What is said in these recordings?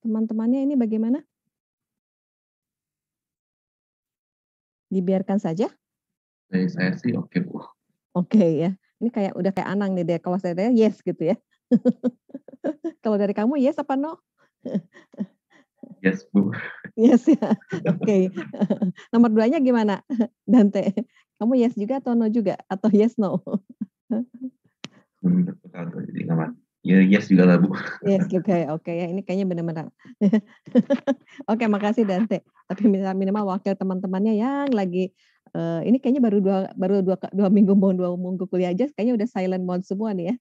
teman-temannya ini bagaimana? Dibiarkan saja? Dari saya sih oke, Bu. Oke ya. Ini kayak udah kayak Anang nih deh, kalau saya yes gitu ya. Kalau dari kamu yes apa no? Yes, Bu. Yes ya, oke. Nomor 2-nya gimana, Dante? Kamu yes juga atau no juga? Atau yes, no? Jadi aman. Ya yes juga lah, Bu. Yes juga ya, oke ya. Ini kayaknya benar-benar. Oke, makasih Dante. Tapi minimal wakil teman-temannya yang lagi ini kayaknya baru dua minggu mau 2 minggu kuliah aja kayaknya udah silent mode semua nih ya.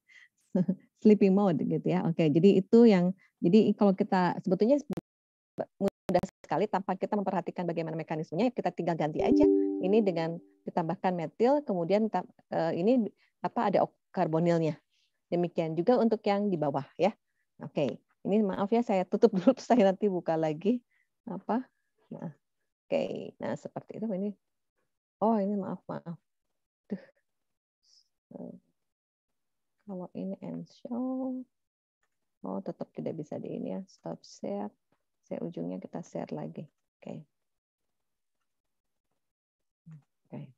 Sleeping mode gitu ya. Oke, jadi kalau kita sebetulnya mudah sekali tanpa kita memperhatikan bagaimana mekanismenya, kita tinggal ganti aja. Ini dengan ditambahkan metil, kemudian ini ada karbonilnya. Demikian juga untuk yang di bawah ya. Oke, ini maaf ya saya tutup dulu, saya nanti buka lagi apa. Nah, oke, nah seperti itu ini. Oh ini maaf. Duh. Kalau ini end show, oh tetap tidak bisa di ini ya. Stop share. Saya ujungnya kita share lagi. Oke. Oke.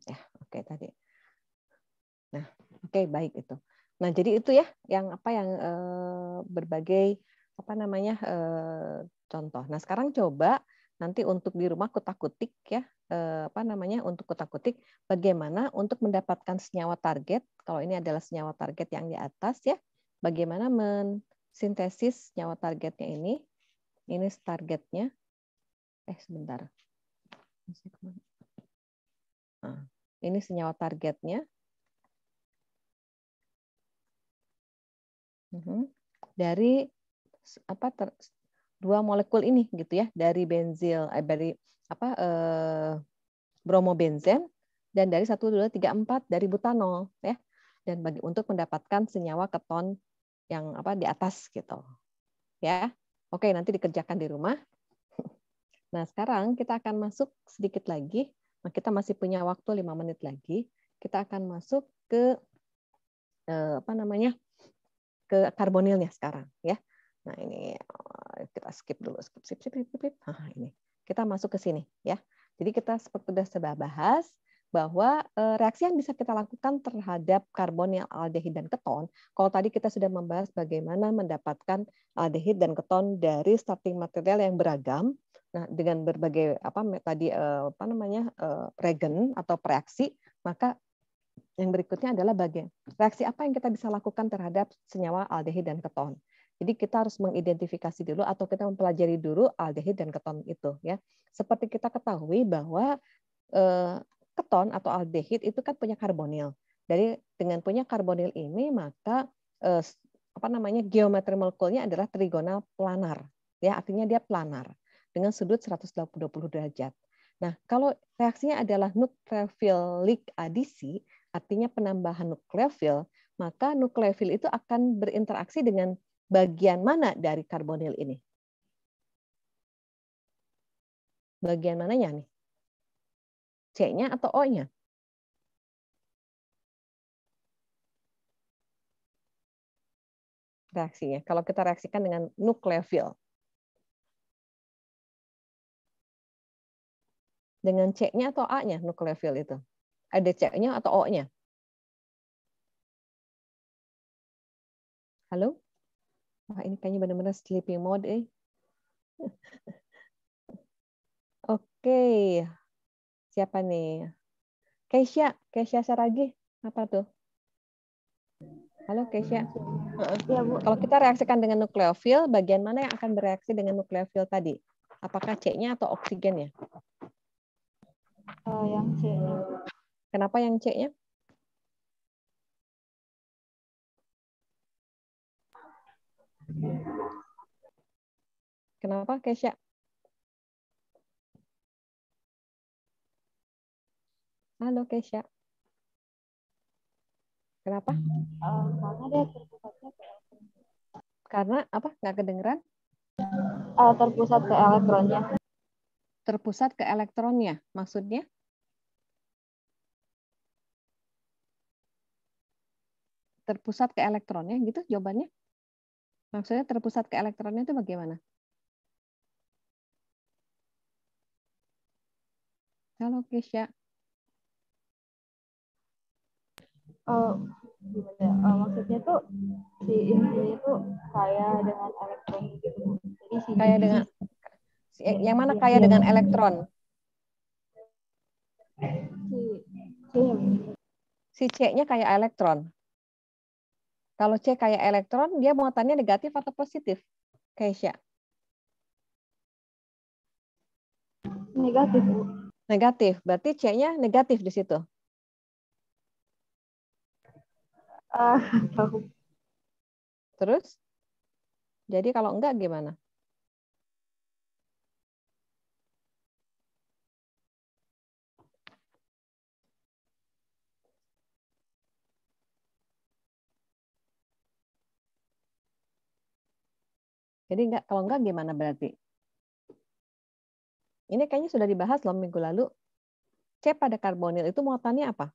Ya, oke tadi. Nah, oke baik itu. Nah, jadi itu ya yang berbagai contoh. Nah, sekarang coba nanti untuk di rumah kutak-kutik ya untuk kutak-kutik bagaimana untuk mendapatkan senyawa target. Kalau ini adalah senyawa target yang di atas ya. Bagaimana mensintesis senyawa targetnya ini. Ini targetnya. Sebentar. Nah, ini senyawa targetnya. Dari dua molekul ini gitu ya, dari bromobenzen dan dari 1, 2, 3, 4 dari butanol ya. Dan untuk mendapatkan senyawa keton yang di atas gitu. Ya. Oke, nanti dikerjakan di rumah. Nah, sekarang kita akan masuk sedikit lagi. Nah, kita masih punya waktu 5 menit lagi. Kita akan masuk ke ke karbonilnya sekarang ya. Nah, ini kita skip dulu, skip. Nah, ini. Kita masuk ke sini ya. Jadi kita seperti sudah bahas bahwa reaksi yang bisa kita lakukan terhadap karbonil, aldehid dan keton. Kalau tadi kita sudah membahas bagaimana mendapatkan aldehid dan keton dari starting material yang beragam. Nah, dengan berbagai reagen atau reaksi, maka yang berikutnya adalah reaksi apa yang kita bisa lakukan terhadap senyawa aldehid dan keton. Jadi kita harus mengidentifikasi dulu atau kita mempelajari dulu aldehid dan keton itu ya. Seperti kita ketahui bahwa keton atau aldehid itu kan punya karbonil. Dengan punya karbonil ini maka geometri molekulnya adalah trigonal planar. Ya, artinya dia planar dengan sudut 120 derajat. Nah, kalau reaksinya adalah nukleofil adisi, artinya penambahan nukleofil, maka nukleofil itu akan berinteraksi dengan bagian mana dari karbonil ini? Bagian mananya nih? C-nya atau O-nya? Reaksinya. Kalau kita reaksikan dengan nukleofil. Dengan C-nya atau A-nya nukleofil itu? Ada C-nya atau O-nya? Halo? Wah, ini kayaknya benar-benar sleeping mode. Oke. Siapa nih? Keisha Saragi. Apa tuh? Halo Keisha. Ya, Bu. Kalau kita reaksikan dengan nukleofil, bagian mana yang akan bereaksi dengan nukleofil tadi? Apakah C-nya atau oksigennya? Yang C-nya. Kenapa yang C-nya? Kenapa, Keisha? Halo, Keisha. Kenapa? Karena dia terpusatnya ke elektron. Karena apa? Nggak kedengeran? Terpusat ke elektronnya. Terpusat ke elektronnya, maksudnya? Terpusat ke elektronnya, gitu jawabannya? Maksudnya terpusat ke elektronnya itu bagaimana? Halo Kesha. Gimana ya? Maksudnya tuh si inti itu kaya dengan elektron gitu. Jadi si Kaya dengan yang mana kaya iya, dengan elektron? Si C-nya kaya elektron. Kalau C kaya elektron, dia muatannya negatif atau positif? Kesha. negatif, Bu. Negatif. Berarti C-nya negatif di situ. Tahu. Terus? Jadi kalau enggak gimana? Jadi enggak, kalau enggak gimana berarti? Ini kayaknya sudah dibahas loh minggu lalu. C pada karbonil itu muatannya apa?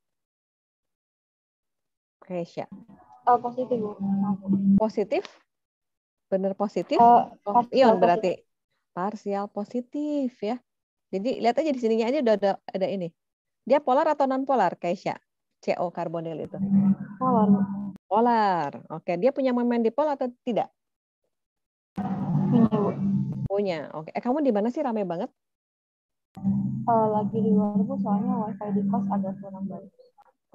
Kesha. Positif, Bu. Positif? Benar positif? Partial Ion berarti. Parsial positif ya. Jadi lihat aja di sininya aja udah ada ini. Dia polar atau non polar, Kesha? CO karbonil itu. Polar, Bu. Polar. Oke, dia punya momen dipol atau tidak? Punya, Bu. Punya. Oke. Kamu di mana sih, rame banget? Lagi di luar, Bu, soalnya wifi di kos agak kurang bagus.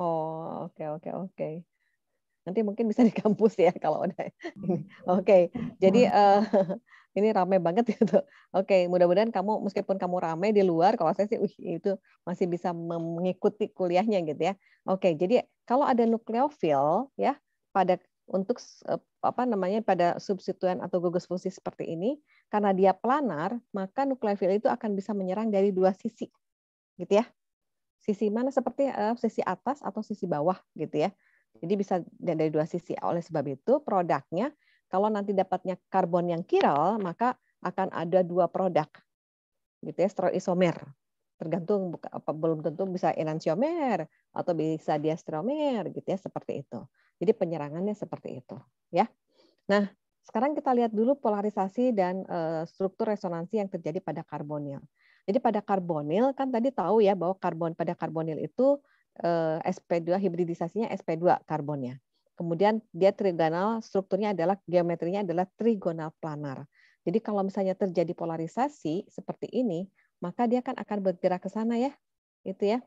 Oh, oke. Nanti mungkin bisa di kampus ya kalau udah ini. Oke. Jadi ini ramai banget gitu. Oke, mudah-mudahan kamu meskipun kamu ramai di luar, kalau saya sih itu masih bisa mengikuti kuliahnya gitu ya. Oke, jadi kalau ada nukleofil ya pada untuk apa namanya pada substituen atau gugus fungsi seperti ini, karena dia planar, maka nukleofil itu akan bisa menyerang dari dua sisi. Gitu ya. Sisi mana seperti sisi atas atau sisi bawah gitu ya. Jadi bisa dari dua sisi. Oleh sebab itu produknya kalau nanti dapatnya karbon yang chiral maka akan ada dua produk gitu ya, stereoisomer. Tergantung apa belum tentu bisa enantiomer atau bisa diastereomer gitu ya, seperti itu. Jadi penyerangannya seperti itu ya. Nah, sekarang kita lihat dulu polarisasi dan struktur resonansi yang terjadi pada karbonil. Jadi pada karbonil kan tadi tahu ya bahwa pada karbonil itu sp2 hibridisasinya sp2 karbonnya. Kemudian dia trigonal, strukturnya adalah geometrinya adalah trigonal planar. Jadi kalau misalnya terjadi polarisasi seperti ini, maka dia kan akan bergerak ke sana ya. Itu ya.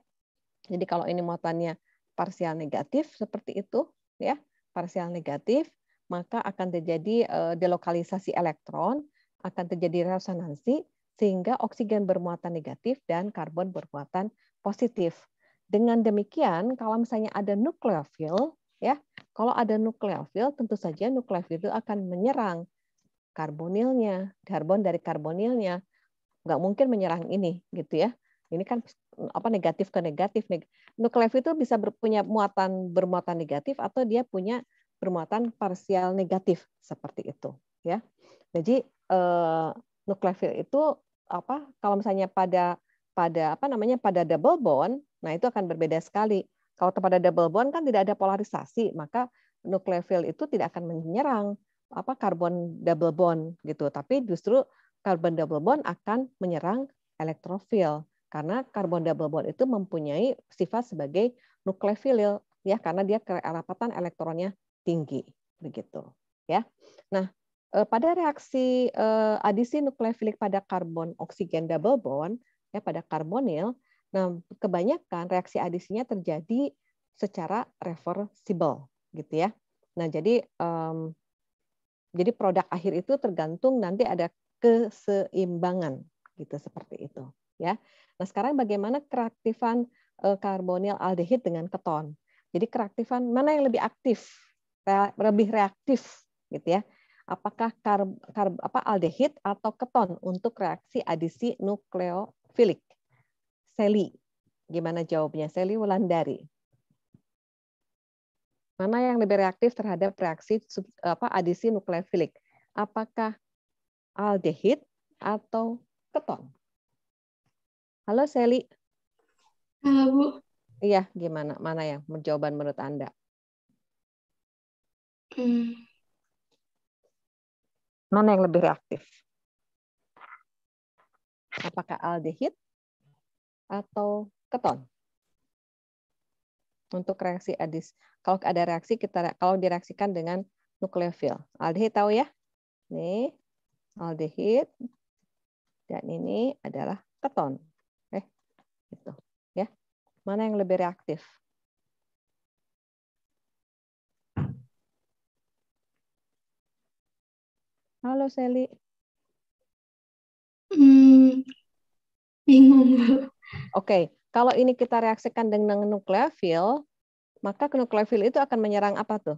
Jadi kalau ini muatannya parsial negatif seperti itu ya, parsial negatif, maka akan terjadi delokalisasi elektron, akan terjadi resonansi sehingga oksigen bermuatan negatif dan karbon bermuatan positif. Dengan demikian, kalau misalnya ada nukleofil, ya, kalau ada nukleofil, tentu saja nukleofil itu akan menyerang karbon dari karbonilnya. Nggak mungkin menyerang ini, gitu ya. Ini kan apa negatif ke negatif. Nukleofil itu bisa punya bermuatan negatif atau dia punya bermuatan parsial negatif seperti itu, ya. Jadi nukleofil itu apa? Kalau misalnya pada double bond, nah itu akan berbeda sekali. Kalau pada double bond kan tidak ada polarisasi, maka nukleofil itu tidak akan menyerang apa karbon double bond gitu, tapi justru karbon double bond akan menyerang elektrofil karena karbon double bond itu mempunyai sifat sebagai nukleofil ya karena dia kerapatan elektronnya tinggi begitu ya. Nah, pada reaksi adisi nukleofilik pada karbon oksigen double bond ya pada karbonil, nah kebanyakan reaksi adisinya terjadi secara reversible gitu ya. Nah, jadi produk akhir itu tergantung nanti ada keseimbangan gitu seperti itu ya. Nah, sekarang bagaimana kereaktifan karbonil aldehid dengan keton. Jadi kereaktifan mana yang lebih aktif, lebih reaktif gitu ya. Apakah aldehid atau keton untuk reaksi adisi nukleofilik? Sally, gimana jawabnya? Sally Wulandari. Mana yang lebih reaktif terhadap reaksi adisi nukleofilik? Apakah aldehid atau keton? Halo Sally. Halo Bu. Iya, gimana? Mana yang jawaban menurut Anda? Mana yang lebih reaktif? Apakah aldehid atau keton? Untuk reaksi adis. Kalau ada reaksi, kalau direaksikan dengan nukleofil. Aldehid tahu ya? Nih, aldehid. Dan ini adalah keton. Gitu. Ya. Mana yang lebih reaktif? Halo Sally. Bingung, Bu. Oke, kalau ini kita reaksikan dengan nukleofil, maka nukleofil itu akan menyerang apa tuh?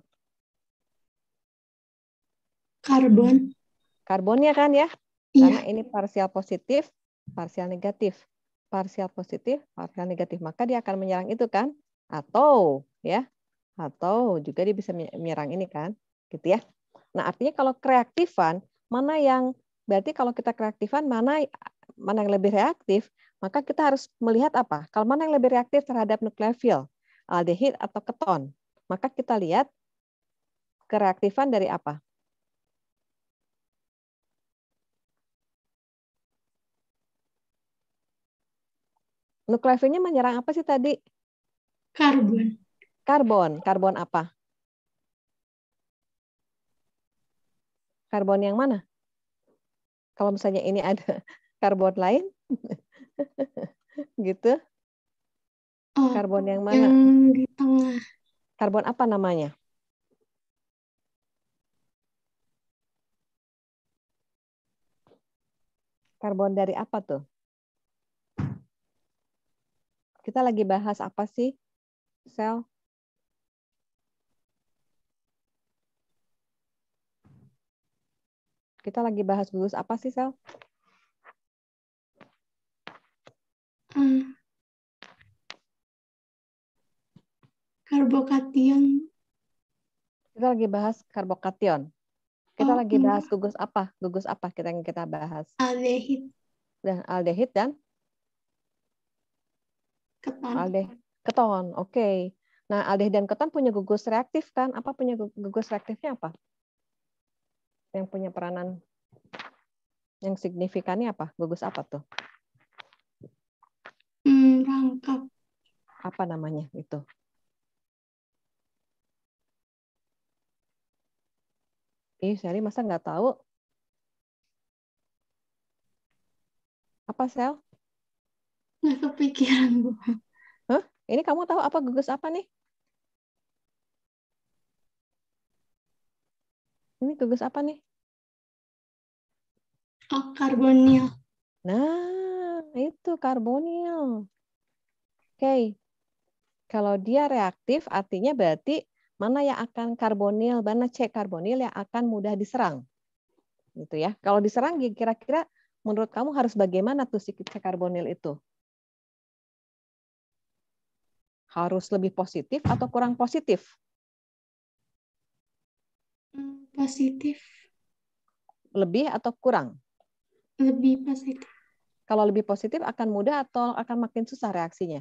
Karbon. Karbonnya kan ya? Iya. Karena ini parsial positif, parsial negatif. Parsial positif, parsial negatif. Maka dia akan menyerang itu kan? Atau ya, atau juga dia bisa menyerang ini kan? Gitu ya. Nah, artinya kalau kereaktifan, mana yang berarti kalau kita kereaktifan mana yang lebih reaktif, maka kita harus melihat apa? Kalau mana yang lebih reaktif terhadap nukleofil, aldehid atau keton. Maka kita lihat kereaktifan dari apa? Nukleofilnya menyerang apa sih tadi? Karbon. Karbon. Karbon apa? Karbon yang mana? Kalau misalnya ini ada karbon lain, gitu. Oh, Karbon yang mana? yang di tengah. Karbon apa namanya? Karbon dari apa tuh? Kita lagi bahas apa sih, Sel? Kita lagi bahas gugus apa sih, Sel? Karbokation. Kita lagi bahas karbokation. Kita lagi bahas gugus apa? Gugus apa yang kita bahas? Aldehid. Dan aldehid dan Keton. keton. Oke. Nah, aldehid dan keton punya gugus reaktif kan? Apa punya gugus reaktifnya apa? Yang punya peranan yang signifikannya apa? Gugus apa tuh? Rangkap. Apa namanya itu? Sally masa nggak tahu? Apa, Sel? Nggak kepikiran, Bu. Hah? Ini kamu tahu apa gugus apa nih? Ini gugus apa nih? Oh, karbonil. Nah, itu karbonil. Oke. Kalau dia reaktif, artinya berarti mana yang akan karbonil, mana C karbonil yang akan mudah diserang. Gitu ya. Kalau diserang, kira-kira menurut kamu harus bagaimana tuh si C karbonil itu? Harus lebih positif atau kurang positif? Positif. Lebih atau kurang? Lebih positif. Kalau lebih positif akan mudah atau akan makin susah reaksinya?